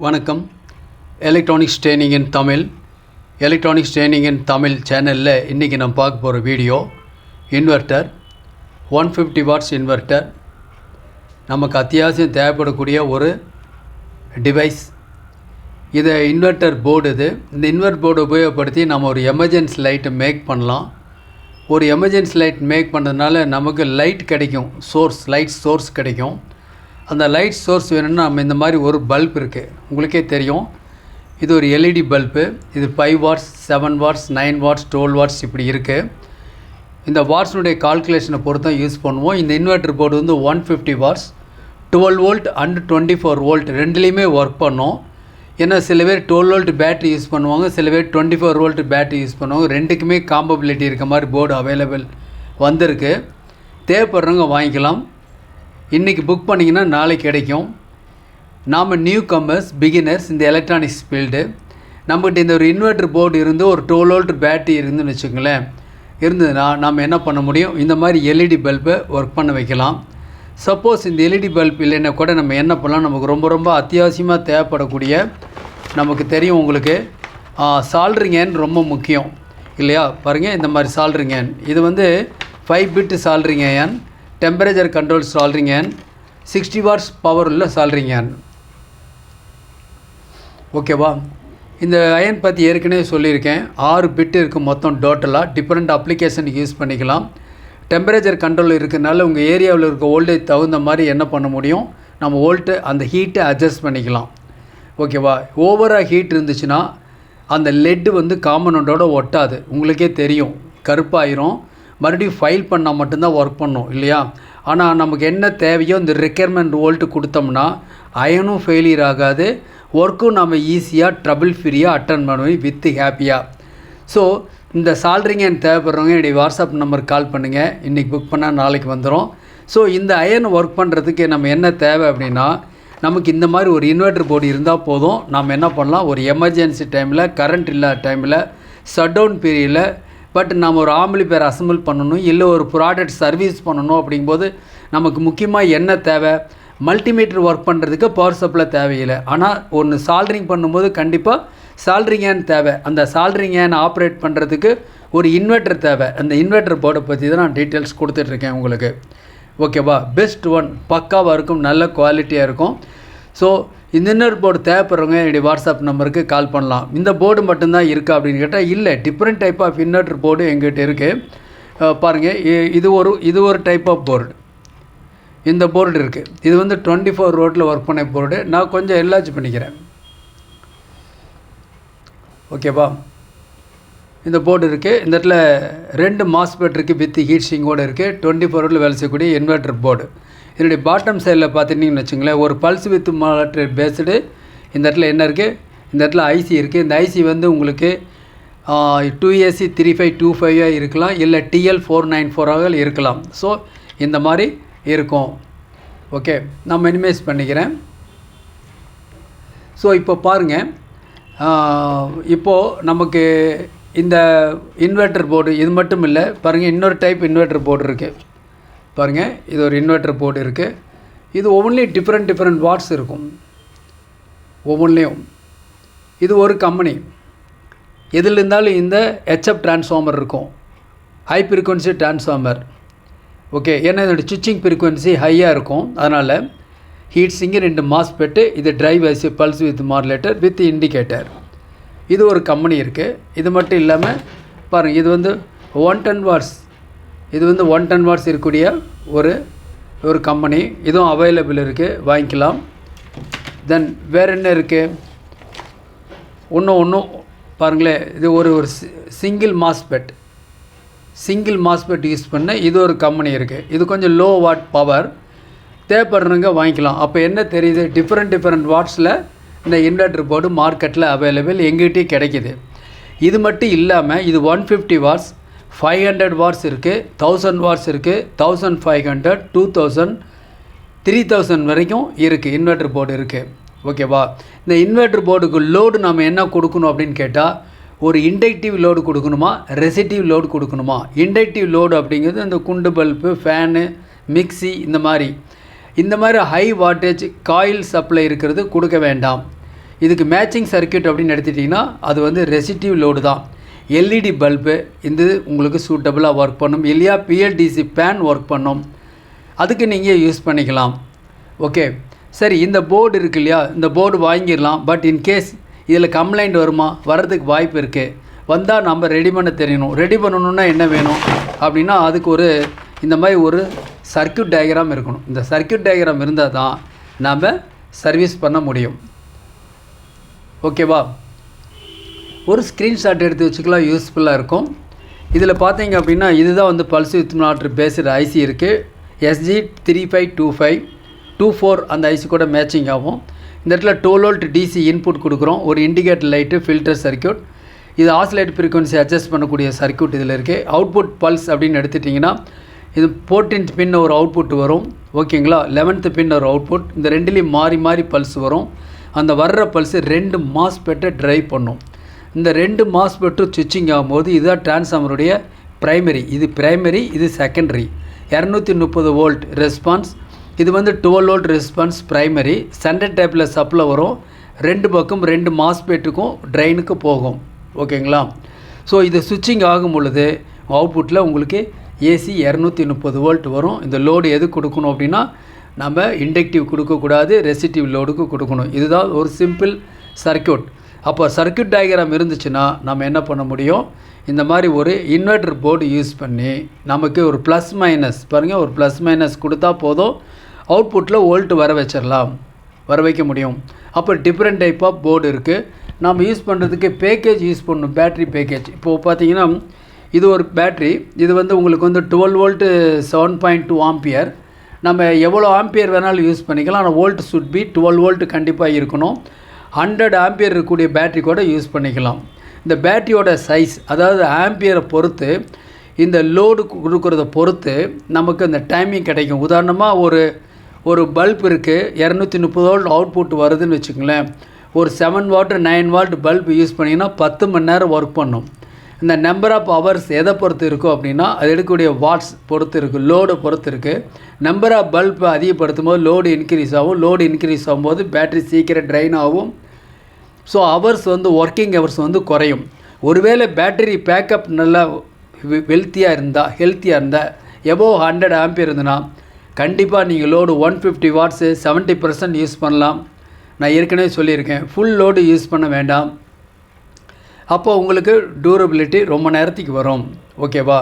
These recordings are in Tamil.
வணக்கம். எலக்ட்ரானிக்ஸ் ட்ரெயினிங் இன் தமிழ் சேனலில் இன்றைக்கி நம்ம பார்க்க போகிற வீடியோ இன்வெர்ட்டர் 150 வாட்ஸ் இன்வெர்ட்டர் நமக்கு அத்தியாவசியம் தேவைப்படக்கூடிய ஒரு டிவைஸ். இது இன்வெர்ட்டர் போர்டு. இந்த இன்வெர்ட்டர் போர்டு உபயோகப்படுத்தி நம்ம ஒரு எமர்ஜென்சி லைட்டை மேக் பண்ணலாம். ஒரு எமர்ஜென்சி லைட் மேக் பண்ணுறதுனால நமக்கு லைட் கிடைக்கும், லைட் சோர்ஸ் கிடைக்கும். அந்த லைட் சோர்ஸ் வேணும்னா நம்ம இந்த மாதிரி ஒரு பல்ப் இருக்குது, உங்களுக்கே தெரியும். இது ஒரு எல்இடி பல்பு. இது 5 வாட்ஸ், 7 வாட்ஸ், 9 வாட்ஸ், 12 வாட்ஸ் இப்படி இருக்குது. இந்த வாட்ஸினுடைய கால்குலேஷனை பொறுத்து யூஸ் பண்ணுவோம். இந்த இன்வெர்ட்டர் போர்டு வந்து 150 வாட்ஸ், 12 வோல்ட் அண்ட் 24 வோல்ட் ரெண்டுலேயுமே ஒர்க் பண்ணோம். ஏன்னா சில பேர் 12 வோல்ட் பேட்ரி யூஸ் பண்ணுவாங்க, சில பேர் 24 வோல்ட் பேட்ரி யூஸ் பண்ணுவாங்க. ரெண்டுக்குமே காம்பபிலிட்டி இருக்க மாதிரி போர்டு அவைலபிள் வந்திருக்கு. தேவைப்படுறவங்க வாங்கிக்கலாம். இன்றைக்கி புக் பண்ணிங்கன்னா நாளைக்கு கிடைக்கும். நாம் நியூ கம்மர்ஸ், பிகினர்ஸ் இந்த எலக்ட்ரானிக்ஸ் ஃபீல்டு. நம்மகிட்ட இந்த ஒரு இன்வெர்ட்டர் போர்டு இருந்து ஒரு 12 வோல்ட் பேட்டரி இருந்துன்னு வச்சுக்கோங்களேன், இருந்ததுன்னா நம்ம என்ன பண்ண முடியும், இந்த மாதிரி எல்இடி பல்பை ஒர்க் பண்ண வைக்கலாம். சப்போஸ் இந்த எல்இடி பல்ப் இல்லைன்னா கூட நம்ம என்ன பண்ணலாம், நமக்கு ரொம்ப அத்தியாவசியமாக தேவைப்படக்கூடிய, நமக்கு தெரியும் உங்களுக்கு சால்டரிங் ஏன் ரொம்ப முக்கியம் இல்லையா. பாருங்கள், இந்த மாதிரி சால்டரிங் ஏன், இது வந்து 5 பிட் சால்டரிங் ஏன், டெம்பரேச்சர் கண்ட்ரோல் சால்டரிங் ஏன், 60 வாட்ஸ் பவர் உள்ள சால்டரிங் ஏன். ஓகேவா. இந்த அயன் பற்றி ஏற்கனவே சொல்லியிருக்கேன். 6 பிட் இருக்குது மொத்தம் டோட்டலாக. டிஃப்ரெண்ட் அப்ளிகேஷனுக்கு யூஸ் பண்ணிக்கலாம். டெம்பரேச்சர் கண்ட்ரோல் இருக்கிறதுனால உங்கள் ஏரியாவில் இருக்க வோல்டேஜ் தகுந்த மாதிரி என்ன பண்ண முடியும், நம்ம வோல்ட்டு அந்த ஹீட்டை அட்ஜஸ்ட் பண்ணிக்கலாம். ஓகேவா. ஓவராக ஹீட் இருந்துச்சுன்னா அந்த லெட்டு வந்து காம்பனண்டோட ஒட்டாது, உங்களுக்கே தெரியும், கருப்பாயிரும். மறுபடியும் ஃபைல் பண்ணால் மட்டும்தான் ஒர்க் பண்ணும் இல்லையா. ஆனால் நமக்கு என்ன தேவையோ இந்த ரெக்யர்மெண்ட் வோல்ட்டு கொடுத்தோம்னா அயனும் ஃபெயிலியர் ஆகாது, ஒர்க்கும் நம்ம ஈஸியாக ட்ரபிள் ஃப்ரீயாக அட்டன் பண்ணுவோம் வித் ஹாப்பியாக. ஸோ இந்த சால்டரிங் ஏன் தேவைப்படுறவங்க என்னுடைய வாட்ஸ்அப் நம்பருக்கு கால் பண்ணுங்கள். இன்றைக்கி புக் பண்ணால் நாளைக்கு வந்துடும். ஸோ இந்த அயன் ஒர்க் பண்ணுறதுக்கு நம்ம என்ன தேவை அப்படின்னா, நமக்கு இந்த மாதிரி ஒரு இன்வெர்ட்டர் போர்டு இருந்தால் போதும். நம்ம என்ன பண்ணலாம், ஒரு எமர்ஜென்சி டைமில், கரண்ட் இல்லாத டைமில், ஷட் டவுன் பீரியடில், பட் நம்ம ஒரு ஆம்பிளிஃபையர் அசம்பிள் பண்ணணும், இல்லை ஒரு ப்ராடக்ட் சர்வீஸ் பண்ணணும். அப்படிங்கும்போது நமக்கு முக்கியமாக என்ன தேவை, மல்டிமீட்டர் ஒர்க் பண்ணுறதுக்கு பவர் சப்ளை தேவையில்லை. ஆனால் ஒன்று சால்டரிங் பண்ணும்போது கண்டிப்பாக சால்டரிங் ஏன் தேவை. அந்த சால்டரிங் ஏன் ஆப்ரேட் பண்ணுறதுக்கு ஒரு இன்வெர்ட்டர் தேவை. அந்த இன்வெர்ட்டர் போர்டை பற்றி தான் நான் டீட்டெயில்ஸ் கொடுத்துட்ருக்கேன் உங்களுக்கு. ஓகேவா. பெஸ்ட் ஒன், பக்காவாக இருக்கும், நல்ல குவாலிட்டியாக இருக்கும். ஸோ இந்த இன்வெர்ட்டர் போர்டு தேவைப்படுறவங்க என்னுடைய வாட்ஸ்அப் நம்பருக்கு கால் பண்ணலாம். இந்த போர்டு மட்டும்தான் இருக்கா அப்படின்னு கேட்டால் இல்லை, different type of inverter board எங்கிட்ட இருக்குது. பாருங்கள், இது ஒரு டைப் ஆஃப் போர்டு. இந்த போர்டு இருக்குது. இது வந்து 24 வோல்ட்டில் ஒர்க் பண்ண போர்டு. நான் கொஞ்சம் என்லார்ஜ் பண்ணிக்கிறேன். ஓகேவா. இந்த போர்டு இருக்குது. இந்த இடத்துல 2 மாஸ்பெட் இருக்குது, வித் ஹீட் சிங்கோடு இருக்குது. 24 வோல்ட்டில் வேலை செய்யக்கூடிய இன்வெர்ட்டர் போர்டு. இதனுடைய பாட்டம் சைடில் பார்த்துட்டிங்கன்னு வச்சுங்களேன், ஒரு பல்ஸ் வித் மானிட்டர் பேஸ்டு. இந்த இடத்துல என்ன இருக்குது, இந்த இடத்துல ஐசி இருக்குது. இந்த ஐசி வந்து உங்களுக்கு 2AC 3525 இருக்கலாம், இல்லை TL494 இருக்கலாம். ஸோ இந்த மாதிரி இருக்கும். ஓகே, நான் மினிமைஸ் பண்ணிக்கிறேன். ஸோ இப்போ பாருங்கள், இப்போது நமக்கு இந்த இன்வெர்ட்டர் போர்டு இது மட்டும் இல்லை. பாருங்கள், இன்னொரு டைப் இன்வெர்ட்டர் போர்டு இருக்குது. பாருங்கள், இது ஒரு இன்வெர்ட்டர் போர்டு இருக்குது. இது ஒவ்வொன்றிலையும் டிஃப்ரெண்ட் வாட்ஸ் இருக்கும். ஒவ்வொன்றிலையும் இது ஒரு கம்பெனி. எதில் இருந்தாலும் இந்த HF டிரான்ஸ்ஃபார்மர் இருக்கும், ஹை ஃப்ரீக்வன்சி டிரான்ஸ்ஃபார்மர். ஓகே, ஏன்னா இதோட சுவிட்சிங் ஃப்ரீக்வன்சி ஹையாக இருக்கும். அதனால் ஹீட் சிங்கர் 2 மாஸ்பெட்டு, இது drive IC pulse width modulator with indicator. இது ஒரு கம்பெனி இருக்குது. இது மட்டும் இல்லாமல் பாருங்கள், இது வந்து 110 வாட்ஸ். இது வந்து 110 வாட்ஸ் இருக்கக்கூடிய ஒரு கம்பெனி. இதுவும் அவைலபிள் இருக்குது, வாங்கிக்கலாம். தென் வேறு என்ன இருக்குது, ஒன்றும் பாருங்களேன். இது ஒரு சிங்கிள் மாஸ்பெட் யூஸ் பண்ண இது ஒரு கம்பெனி இருக்குது. இது கொஞ்சம் லோ வாட் பவர், தேவைப்படுறவங்க வாங்கிக்கலாம். அப்போ என்ன தெரியுது, டிஃப்ரெண்ட் வாட்ஸில் இந்த இன்வெர்ட்டர் போர்டு மார்க்கெட்டில் அவைலபிள் எங்கிட்டே கிடைக்கிது. இது மட்டும் இல்லாமல் இது 150 வாட்ஸ், 500 வாட்ஸ் இருக்குது, 1000 வாட்ஸ் இருக்குது, 1500, 2000, 3000 வரைக்கும் இருக்குது இன்வெர்ட்டர் போர்டு இருக்குது. ஓகேவா. இந்த இன்வெர்ட்டர் போர்டுக்கு லோடு நம்ம என்ன கொடுக்கணும் அப்படின்னு கேட்டால், ஒரு இண்டக்டிவ் லோடு கொடுக்கணுமா, ரெசிஸ்டிவ் லோடு கொடுக்கணுமா. இண்டக்டிவ் லோடு அப்படிங்கிறது இந்த குண்டு பல்பு, ஃபேனு, மிக்சி, இந்த மாதிரி ஹை வாட்டேஜ் காயில் சப்ளை இருக்கிறது கொடுக்க வேண்டாம். இதுக்கு மேட்சிங் சர்க்யூட் அப்படின்னு எடுத்துட்டிங்கன்னா அது வந்து ரெசிஸ்டிவ் லோடு தான். எல்இடி பல்பு இந்த உங்களுக்கு சூட்டபுளாக ஒர்க் பண்ணும், இல்லையா பிஎல்டிசி ஃபேன் ஒர்க் பண்ணும், அதுக்கு நீங்கள் யூஸ் பண்ணிக்கலாம். ஓகே சரி, இந்த போர்டு இருக்குது இல்லையா, இந்த போர்டு வாங்கிடலாம். பட் இன்கேஸ் இதில் கம்ப்ளைண்ட் வருமா, வர்றதுக்கு வாய்ப்பு இருக்குது. வந்தால் நம்ம ரெடி பண்ண தெரியணும். ரெடி பண்ணணுன்னா என்ன வேணும் அப்படின்னா அதுக்கு ஒரு இந்த மாதிரி ஒரு சர்க்யூட் டயக்ராம் இருக்கணும். இந்த சர்க்யூட் டயக்ராம் இருந்தால் தான் நாம் சர்வீஸ் பண்ண முடியும். ஓகேவா, ஒரு ஸ்க்ரீன்ஷாட் எடுத்து வச்சுக்கலாம், யூஸ்ஃபுல்லாக இருக்கும். இதில் பார்த்தீங்க அப்படின்னா இதுதான் வந்து pulse width monitor based IC இருக்குது. SG3525 அந்த ஐசி கூட மேட்சிங் ஆகும். இந்த இடத்துல 12 வோல்ட் டிசி இன்புட் கொடுக்குறோம். ஒரு இண்டிகேட்டர் லைட்டு, ஃபில்டர் சர்க்யூட், இது ஆசிலேட் ஃப்ரீக்வன்சி அட்ஜஸ்ட் பண்ணக்கூடிய சர்க்யூட் இதில் இருக்குது. அவுட்புட் பல்ஸ் அப்படின்னு எடுத்துட்டிங்கன்னா இது 14th பின் ஒரு அவுட்புட் வரும். ஓகேங்களா, 11th பின் ஒரு அவுட்புட். இந்த ரெண்டுலேயும் மாறி மாறி பல்ஸ் வரும். அந்த வர்ற பல்ஸு 2 மாஸ்பெட்டை ட்ரைவ் பண்ணும். இந்த 2 மாஸ்பெட்டும் சுவிட்சிங் ஆகும்போது இதுதான் டிரான்ஸ்ஃபார்மருடைய ப்ரைமரி. இது ப்ரைமரி, இது செகண்டரி. 230 வோல்ட் ரெஸ்பான்ஸ், இது வந்து 12 வோல்ட் ரெஸ்பான்ஸ் ப்ரைமரி. சென்டர் டைப்பில் சப்ளை வரும். 2 பக்கம் 2 மாஸ்பெட்டுக்கும் ட்ரைனுக்கு போகும். ஓகேங்களா, ஸோ இது சுவிட்சிங் ஆகும் பொழுது அவுட்புட்டில் உங்களுக்கு ஏசி 230 வோல்ட் வரும். இந்த லோடு எது கொடுக்கணும் அப்படின்னா நம்ம இண்டக்டிவ் கொடுக்கக்கூடாது, ரெசிஸ்டிவ் லோடுக்கு கொடுக்கணும். இதுதான் ஒரு சிம்பிள் சர்க்யூட். அப்போ சர்க்யூட் டயக்ராம் இருந்துச்சுன்னா நம்ம என்ன பண்ண முடியும், இந்த மாதிரி ஒரு இன்வெர்டர் போர்டு யூஸ் பண்ணி நமக்கு ஒரு ப்ளஸ் மைனஸ் பாருங்கள், ஒரு ப்ளஸ் மைனஸ் கொடுத்தா போதும், அவுட்புட்டில் வோல்ட் வர வைக்க முடியும். அப்போ டிஃப்ரெண்ட் டைப் ஆஃப் போர்டு இருக்குது. நம்ம யூஸ் பண்ணுறதுக்கு பேக்கேஜ் யூஸ் பண்ணணும், பேட்ரி பேக்கேஜ். இப்போது பார்த்தீங்கன்னா இது ஒரு பேட்ரி, இது வந்து உங்களுக்கு வந்து 12 வோல்ட்டு 7.2 ஆம்பியர். நம்ம எவ்வளோ ஆம்பியர் வேணாலும் யூஸ் பண்ணிக்கலாம். ஆனால் வோல்ட் சுட் பி 12 வோல்ட் கண்டிப்பாக இருக்கணும். 100 ஆம்பியர் இருக்கக்கூடிய பேட்ரி கூட யூஸ் பண்ணிக்கலாம். இந்த பேட்டரியோட சைஸ், அதாவது ஆம்பியரை பொறுத்து, இந்த லோடு கொடுக்குறத பொறுத்து நமக்கு இந்த டைமிங் கிடைக்கும். உதாரணமாக ஒரு பல்ப் இருக்குது, 230 வோல்ட் அவுட்புட் வருதுன்னு வச்சுக்கோங்களேன். ஒரு 7 வாட் 9 வாட் பல்ப் யூஸ் பண்ணிங்கன்னா 10 மணி நேரம் ஒர்க் பண்ணும். இந்த நம்பர் ஆஃப் ஹவர்ஸ் எதை பொறுத்து இருக்கும் அப்படின்னா அது எடுக்கக்கூடிய வாட்ஸ் பொறுத்து இருக்குது, லோடை பொறுத்து இருக்குது. நம்பர் ஆஃப் பல்ப் அதிகப்படுத்தும் போது லோடு இன்க்ரீஸ் ஆகும். லோடு இன்க்ரீஸ் ஆகும்போது பேட்ரி சீக்கிரம் ட்ரைன் ஆகும். ஸோ ஹவர்ஸ் வந்து ஒர்க்கிங் ஹவர்ஸ் வந்து குறையும். ஒருவேளை பேட்டரி பேக்கப் நல்லா ஹெல்த்தியாக இருந்தால் எபோவ் 100 ஆம்பியர் இருந்ததுன்னா கண்டிப்பாக நீங்கள் லோடு 150 வாட்ஸு 70% யூஸ் பண்ணலாம். நான் ஏற்கனவே சொல்லியிருக்கேன், ஃபுல் லோடு யூஸ் பண்ண வேண்டாம். அப்போ உங்களுக்கு டூரபிலிட்டி ரொம்ப நேரத்துக்கு வரும். ஓகேவா,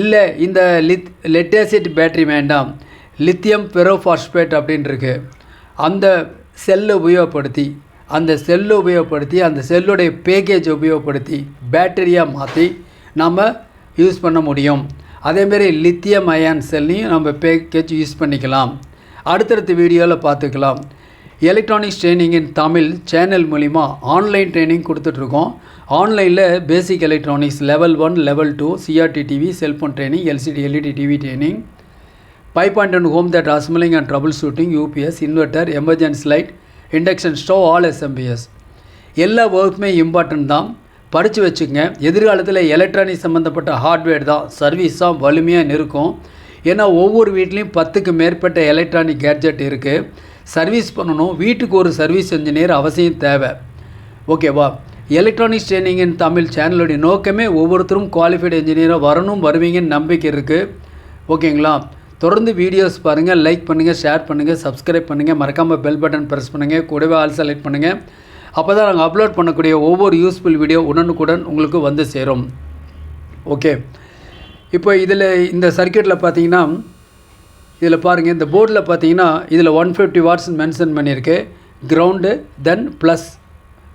இல்லை இந்த லெட் ஆசிட் பேட்டரி வேண்டாம், லித்தியம் பெரோபாஸ்பேட் அப்படின்ட்டுருக்கு, அந்த செல்லை உபயோகப்படுத்தி அந்த செல்லுடைய பேக்கேஜ் உபயோகப்படுத்தி பேட்டரியாக மாற்றி நம்ம யூஸ் பண்ண முடியும். அதேமாரி லித்தியம் அயான் செல்லையும் நம்ம பேக்கேஜ் யூஸ் பண்ணிக்கலாம். அடுத்தடுத்த வீடியோவில் பார்த்துக்கலாம். Electronics training in Tamil channel மூலிமா ஆன்லைன் ட்ரைனிங் கொடுத்துட்ருக்கோம். ஆன்லைனில் basic electronics level 1 level 2 CRT TV, cellphone training, LCD LED TV training, 5.1 home theatre assembling and troubleshooting, UPS, inverter, emergency light, induction stove, all SMPS. எல்லா ஒர்க்குமே இம்பார்ட்டன்ட் தான், படித்து வச்சுக்கங்க. எதிர்காலத்தில் எலக்ட்ரானிக் சம்மந்தப்பட்ட ஹார்ட்வேர் தான் சர்வீஸ் தான் வலிமையாக இருக்கும். ஏன்னா ஒவ்வொரு வீட்லேயும் 10க்கு மேற்பட்ட எலக்ட்ரானிக் கேட்ஜெட் இருக்குது. சர்வீஸ் பண்ணணும், வீட்டுக்கு ஒரு சர்வீஸ் இன்ஜினியர் அவசியம் தேவை. ஓகேவா, எலக்ட்ரானிக்ஸ் ட்ரைனிங் இன் தமிழ் சேனலுடைய நோக்கமே ஒவ்வொருத்தரும் குவாலிஃபைடு இன்ஜினியராக வருவீங்கன்னு நம்பிக்கை இருக்குது. ஓகேங்களா, தொடர்ந்து வீடியோஸ் பாருங்கள், லைக் பண்ணுங்கள், ஷேர் பண்ணுங்கள், சப்ஸ்கிரைப் பண்ணுங்கள், மறக்காமல் பெல் பட்டன் ப்ரெஸ் பண்ணுங்கள், கூடவே ஆல் செலக்ட் பண்ணுங்கள். அப்போ தான் நாங்கள் அப்லோட் பண்ணக்கூடிய ஒவ்வொரு யூஸ்ஃபுல் வீடியோ உடனுக்குடன் உங்களுக்கு வந்து சேரும். ஓகே, இப்போ இதில் இந்த சர்க்யூட்டில் பார்த்தீங்கன்னா இதில் பாருங்கள், இந்த போர்டில் பார்த்தீங்கன்னா இதில் 150 வாட்ஸ் மென்ஷன் பண்ணியிருக்கு. கிரவுண்டு தென் ப்ளஸ்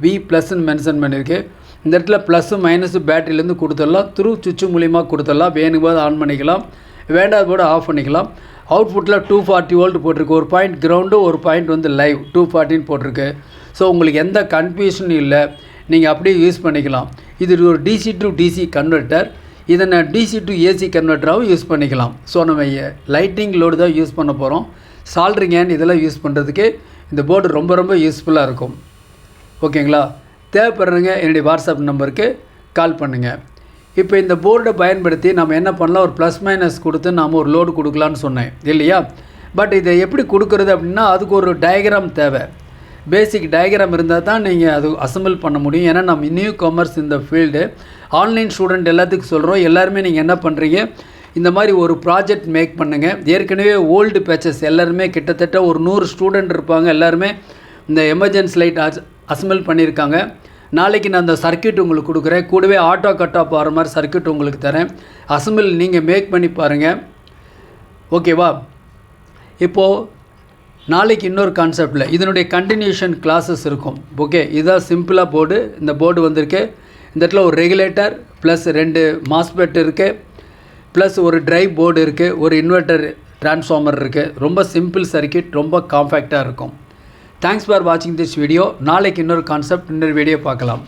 +ன்னு மென்ஷன் பண்ணியிருக்கு. இந்த இடத்துல ப்ளஸ்ஸு மைனஸு பேட்டரியிலேருந்து கொடுத்துடலாம், த்ரூ சுவிட்சு மூலிமா கொடுத்துடலாம். வேணும்போது ஆன் பண்ணிக்கலாம், வேண்டாத போது ஆஃப் பண்ணிக்கலாம். அவுட்புட்டில் 240 வோல்ட் போட்டிருக்கு. ஒரு பாயிண்ட் கிரவுண்டு, ஒரு பாயிண்ட் வந்து லைவ் 240 போட்டிருக்கு. ஸோ உங்களுக்கு எந்த கன்ஃபியூஷனும் இல்லை, நீங்கள் அப்படியே யூஸ் பண்ணிக்கலாம். இது ஒரு டிசி டு டிசி கன்வெர்ட்டர், இதை நான் டிசி டு ஏசி கன்வெர்ட்டராகவும் யூஸ் பண்ணிக்கலாம். ஸோ நம்ம லைட்டிங் லோடு தான் யூஸ் பண்ண போகிறோம். சால்ட்ரிங் ஏன் இதெல்லாம் யூஸ் பண்ணுறதுக்கு இந்த போர்டு ரொம்ப ரொம்ப யூஸ்ஃபுல்லாக இருக்கும். ஓகேங்களா, தேவைப்படுறவங்க என்னுடைய வாட்ஸ்அப் நம்பருக்கு கால் பண்ணுங்கள். இப்போ இந்த போர்டை பயன்படுத்தி நம்ம என்ன பண்ணலாம், ஒரு ப்ளஸ் மைனஸ் கொடுத்து நாம் ஒரு லோடு கொடுக்கலான்னு சொன்னேன் இல்லையா. பட் இதை எப்படி கொடுக்குறது அப்படின்னா அதுக்கு ஒரு டயக்ராம் தேவை. பேசிக் டயக்ராம் இருந்தால் தான் நீங்கள் அது அசம்பிள் பண்ண முடியும். ஏன்னா நம்ம நியூ காமர்ஸ் இந்த ஃபீல்டு ஆன்லைன் ஸ்டூடெண்ட் எல்லாத்துக்கும் சொல்கிறோம். எல்லாருமே நீங்கள் என்ன பண்ணுறீங்க, இந்த மாதிரி ஒரு ப்ராஜெக்ட் மேக் பண்ணுங்கள். ஏற்கனவே ஓல்டு பேச்சஸ் எல்லாருமே கிட்டத்தட்ட ஒரு 100 ஸ்டூடெண்ட் இருப்பாங்க. எல்லாருமே இந்த எமர்ஜென்சி லைட் அசம்பிள் பண்ணியிருக்காங்க. நாளைக்கு நான் அந்த சர்க்யூட் உங்களுக்கு கொடுக்குறேன். கூடவே ஆட்டோ கட் ஆஃப் ஆகிற மாதிரி சர்க்யூட் உங்களுக்கு தரேன். அசம்பிள் நீங்கள் மேக் பண்ணி பாருங்கள். ஓகேவா? இப்போது நாளைக்கு இன்னொரு கான்செப்டில் இதனுடைய கண்டினியூஷன் கிளாஸஸ் இருக்கும். ஓகே, இதுதான் சிம்பிளாக போர்டு. இந்த போர்டு வந்திருக்கு. இந்த இடத்துல ஒரு ரெகுலேட்டர் ப்ளஸ் 2 மாஸ்பெட் இருக்குது, ப்ளஸ் ஒரு ட்ரைவ் போர்டு இருக்குது, ஒரு இன்வெர்ட்டர் டிரான்ஸ்ஃபார்மர் இருக்குது. ரொம்ப சிம்பிள் சர்க்யூட், ரொம்ப காம்பேக்டாக இருக்கும். தேங்க்ஸ் ஃபார் வாட்சிங் திஸ் வீடியோ. நாளைக்கு இன்னொரு கான்செப்ட், இன்னொரு வீடியோ பார்க்கலாம்.